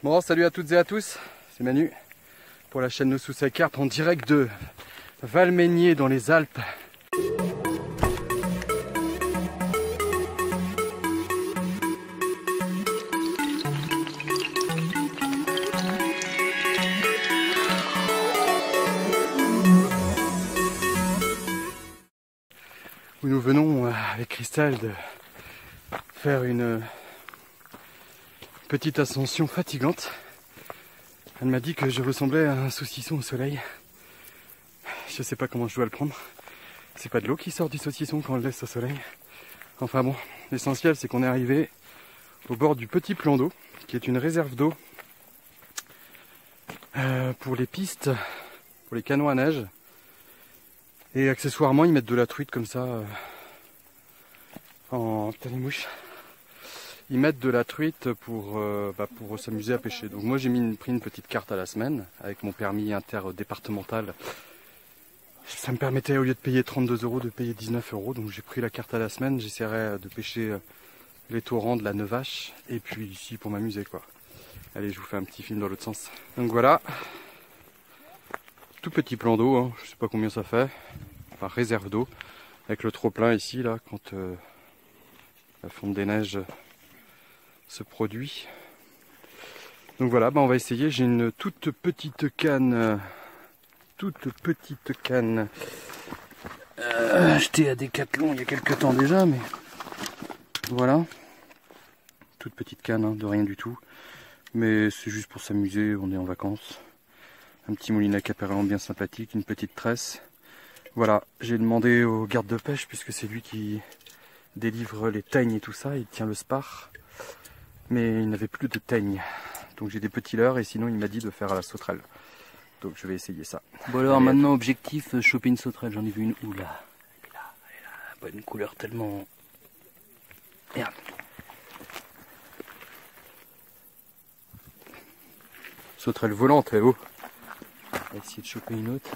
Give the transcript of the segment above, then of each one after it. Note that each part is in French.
Bon, salut à toutes et à tous, c'est Manu pour la chaîne No Suicide Cart en direct de Valmeinier dans les Alpes. Où nous venons avec Christelle de faire une petite ascension fatigante. Elle m'a dit que je ressemblais à un saucisson au soleil. Je sais pas comment je dois le prendre. C'est pas de l'eau qui sort du saucisson quand on le laisse au soleil. Enfin bon, l'essentiel c'est qu'on est arrivé au bord du petit plan d'eau, qui est une réserve d'eau pour les pistes, pour les canots à neige. Et accessoirement ils mettent de la truite comme ça en talimouche. Ils mettent de la truite pour s'amuser à pêcher. Donc moi j'ai pris une petite carte à la semaine avec mon permis interdépartemental. Ça me permettait au lieu de payer 32 € de payer 19 €. Donc j'ai pris la carte à la semaine. J'essaierai de pêcher les torrents de la Neuvache et puis ici pour m'amuser quoi. Allez, je vous fais un petit film dans l'autre sens. Donc voilà, tout petit plan d'eau, hein. Je sais pas combien ça fait. Enfin réserve d'eau avec le trop plein ici là quand la fonte des neiges se produit. Donc voilà, on va essayer. J'ai une toute petite canne achetée à Decathlon il y a quelques temps déjà, mais voilà, toute petite canne, hein, de rien du tout, mais c'est juste pour s'amuser. On est en vacances. Un petit moulinet apparemment bien sympathique, une petite tresse. Voilà, j'ai demandé au garde de pêche puisque c'est lui qui délivre les teignes et tout ça, il tient le spar. Mais il n'avait plus de teignes. Donc j'ai des petits leurres et sinon il m'a dit de faire à la sauterelle. Donc je vais essayer ça. Bon alors allez, maintenant objectif, choper une sauterelle. J'en ai vu une où là. Elle est là. Pas une couleur tellement... Merde. Sauterelle volante, oh. On va essayer de choper une autre.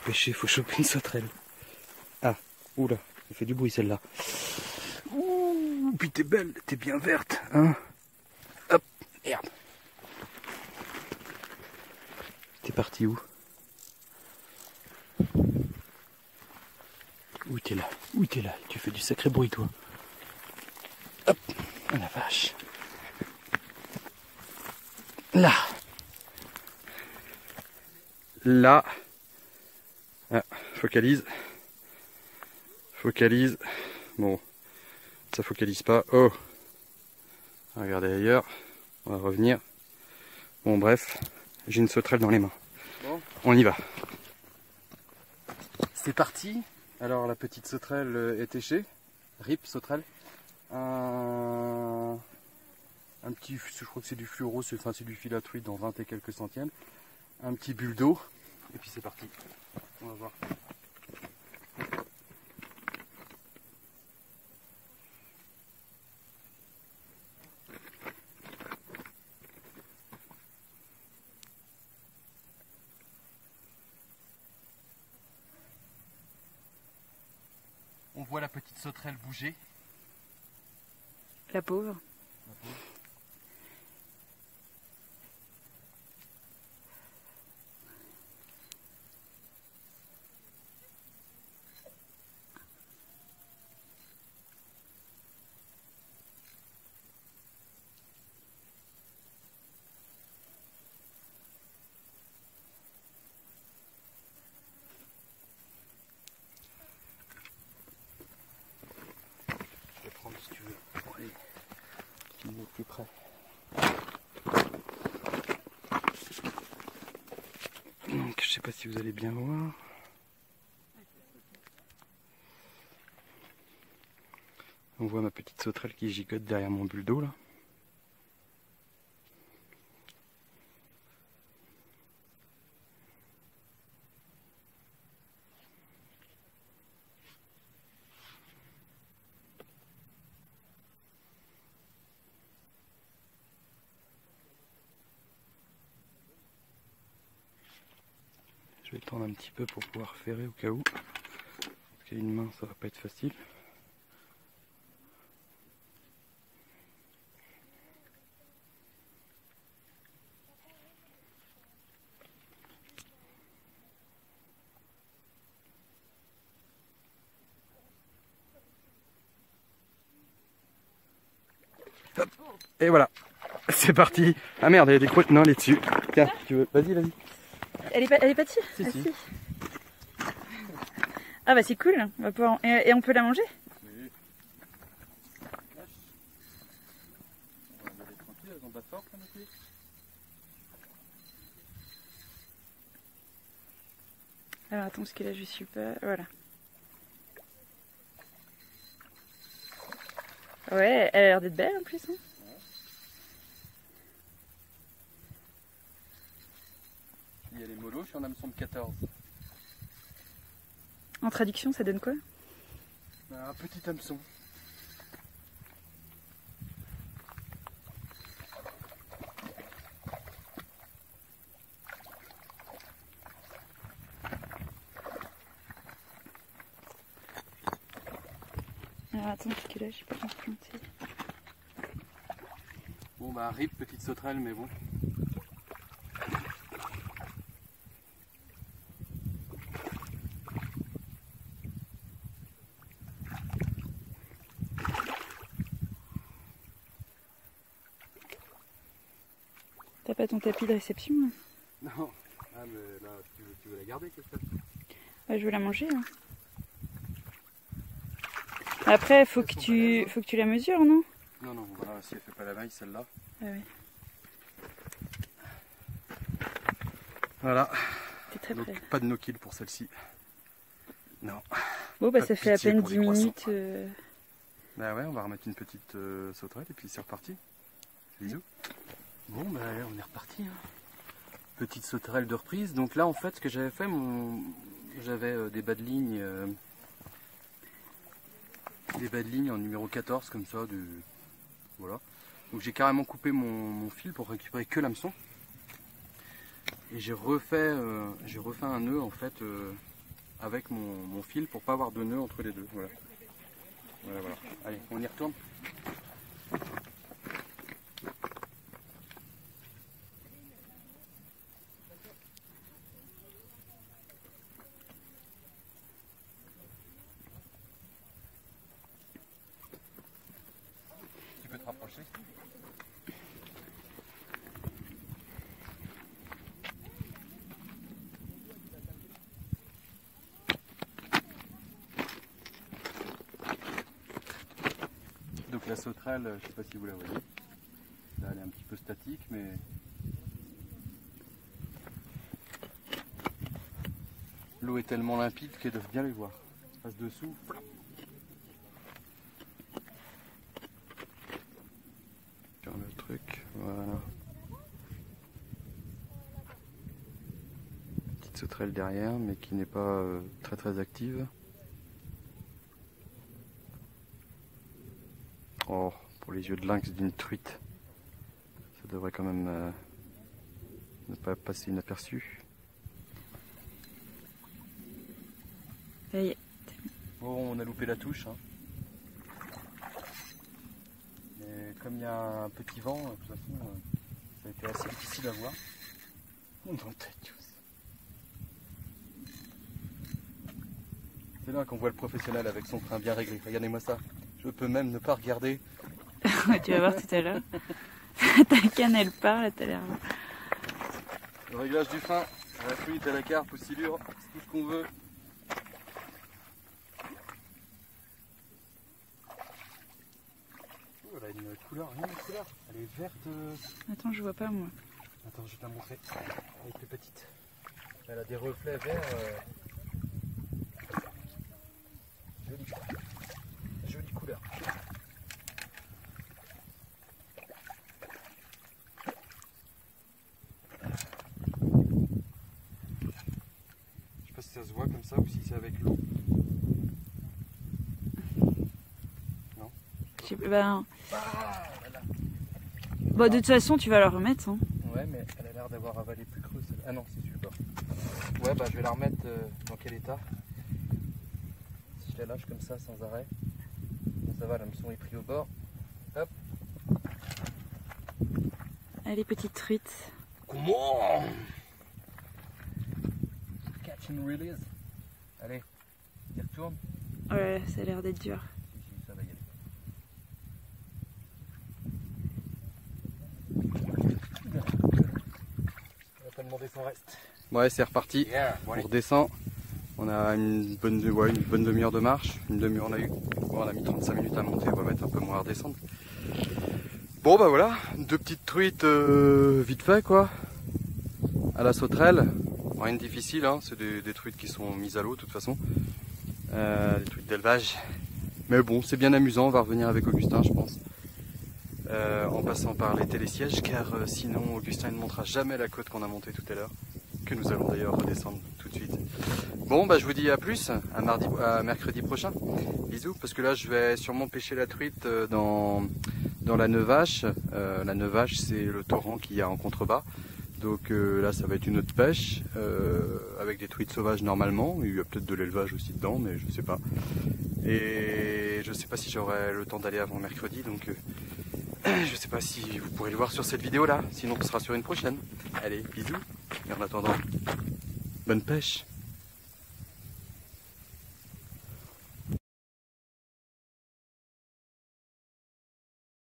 Pêcher, faut choper une sauterelle. Ah, oula, elle fait du bruit celle-là. Ouh, puis t'es belle, t'es bien verte, hein. Hop, merde. T'es parti où? Où t'es là? Où t'es là? Tu fais du sacré bruit toi. Hop, oh la vache. Là. Là. Ah, focalise. Focalise. Bon, ça focalise pas. Oh. Regardez ailleurs. On va revenir. Bon, bref. J'ai une sauterelle dans les mains. Bon. On y va. C'est parti. Alors, la petite sauterelle est échée. Rip sauterelle. Un petit, je crois que c'est du fluoro, c'est du fil à truite dans 20 et quelques centièmes. Un petit bulle d'eau. Et puis c'est parti. On va voir. On voit la petite sauterelle bouger. La pauvre. La pauvre. Je vais prendre si tu veux. Bon, allez, tu me mets plus près. Donc, je sais pas si vous allez bien voir. On voit ma petite sauterelle qui gigote derrière mon bulle d'eau là. vais le tendre un petit peu pour pouvoir ferrer au cas où. Parce qu'à une main, ça va pas être facile. Hop. Et voilà, c'est parti. Ah merde, il y a des croûtes. Non, elle est dessus. Tiens, tu veux. Vas-y, vas-y. Elle est pas dessus? Si, Ah, si. si. Ah bah c'est cool, on va pouvoir... et on peut la manger? Oui. On va aller tranquille, elles ont pas de force, là, monsieur. Alors attends, parce que là je suis pas... Voilà. Ouais, elle a l'air d'être belle en plus. Hein. Il y a les mollos, je suis en hameçon de 14. En traduction, ça donne quoi? Un petit hameçon. Alors attends, parce que là j'ai pas implanté. Bon bah rip, petite sauterelle, mais bon. T'as pas ton tapis de réception là? Non, ah mais là tu veux la garder, Christophe? Ouais, je veux la manger. Hein. Après, faut que tu la mesures, non? Non, non, voilà, si elle fait pas la maille, celle-là. Ah ouais. Voilà. T'es très Donc, près. pas de no-kill pour celle-ci. Non. Bon bah Pas ça de fait à pitié peine pour 10 les croissants. minutes. Bah ouais, on va remettre une petite sauterelle et puis c'est reparti. Bisous. Bon bah on est reparti. Hein. Petite sauterelle de reprise. Donc là en fait ce que j'avais fait, j'avais des bas de ligne. Des bas de ligne en numéro 14 comme ça. Voilà. Donc j'ai carrément coupé mon fil pour récupérer que l'hameçon. Et j'ai refait un nœud en fait avec mon fil pour pas avoir de nœud entre les deux. Voilà. Voilà. Allez, on y retourne. Tu peux te rapprocher. Donc la sauterelle, je sais pas si vous la voyez. Là elle est un petit peu statique mais l'eau est tellement limpide qu'elles doivent bien les voir. Passe dessous. Sur le truc, voilà. Petite sauterelle derrière mais qui n'est pas très active. Oh, pour les yeux de lynx d'une truite, ça devrait quand même ne pas passer inaperçu. Ça y est. Bon, on a loupé la touche. Hein. Mais comme il y a un petit vent, de toute façon, ça a été assez difficile à voir. Dans le tête, c'est là qu'on voit le professionnel avec son frein bien réglé. Regardez-moi ça. Je peux même ne pas regarder. Tu vas voir tout à l'heure. Ta canne elle part, là t'as l'air. Le réglage du frein, à la truite, à la carpe, au silure, c'est tout ce qu'on veut. Oh, elle a une couleur, rien de couleur. Elle est verte. Attends, je vois pas moi. Attends, je vais te la montrer. Elle est plus petite. Elle a des reflets verts. Jolie. Jolie couleur. Je sais pas si ça se voit comme ça ou si c'est avec l'eau. Ben... Bon, de toute façon, tu vas la remettre. Hein. Ouais, mais elle a l'air d'avoir avalé plus creux. Ah non, c'est sur le bord. Ouais, bah je vais la remettre dans quel état? Si je la lâche comme ça sans arrêt. Bon, ça va, l'hameçon est pris au bord. Hop. Allez, petite truite. Comment? Catch and release. Allez, y retourne. Ouais, ça a l'air d'être dur. Si, ça va y aller. On va pas demander son reste. Ouais, c'est reparti. Yeah, On redescend. On a une bonne demi-heure de marche. Une demi-heure, on a mis 35 minutes à monter. On va mettre un peu moins à redescendre. Bon bah voilà, deux petites truites vite fait quoi. À la sauterelle. Rien de difficile, hein. C'est des truites qui sont mises à l'eau de toute façon. Des truites d'élevage. Mais bon, c'est bien amusant. On va revenir avec Augustin, je pense. En passant par les télésièges, car sinon Augustin ne montrera jamais la côte qu'on a montée tout à l'heure, que nous allons d'ailleurs redescendre tout de suite. Bon bah je vous dis à plus, à mercredi prochain. Bisous, parce que là je vais sûrement pêcher la truite dans la Neuvache. La Neuvache, c'est le torrent qu'il y a en contrebas. Donc là ça va être une autre pêche, avec des truites sauvages normalement. Il y a peut-être de l'élevage aussi dedans, mais je sais pas. Et je sais pas si j'aurai le temps d'aller avant mercredi, donc je sais pas si vous pourrez le voir sur cette vidéo là, sinon ce sera sur une prochaine. Allez, bisous, et en attendant, bonne pêche.